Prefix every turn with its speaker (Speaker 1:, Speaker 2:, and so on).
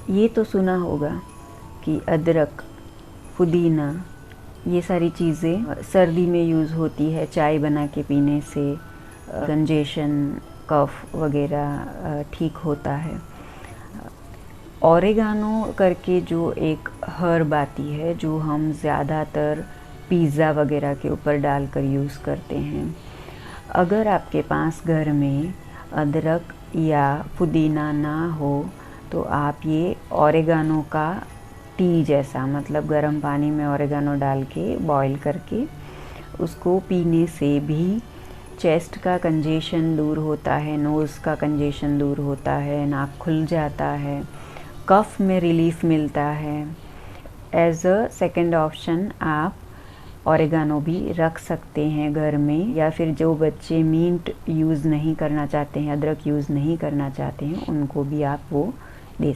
Speaker 1: ये तो सुना होगा कि अदरक, पुदीना, ये सारी चीज़ें सर्दी में यूज़ होती है चाय बना के पीने से कंजेशन, कफ वगैरह ठीक होता है। ओरेगानो करके जो एक हर्ब आती है जो हम ज़्यादातर पिज़्ज़ा वगैरह के ऊपर डालकर यूज़ करते हैं। अगर आपके पास घर में अदरक या पुदीना ना हो तो आप ये ओरेगानो का टी जैसा, मतलब गर्म पानी में ओरेगानो डाल के बॉईल करके उसको पीने से भी चेस्ट का कंजेशन दूर होता है, नोज़ का कंजेशन दूर होता है, नाक खुल जाता है, कफ में रिलीफ मिलता है। एज अ सेकेंड ऑप्शन आप ओरेगानो भी रख सकते हैं घर में, या फिर जो बच्चे मिंट यूज़ नहीं करना चाहते हैं, अदरक यूज़ नहीं करना चाहते हैं, उनको भी आप वो दे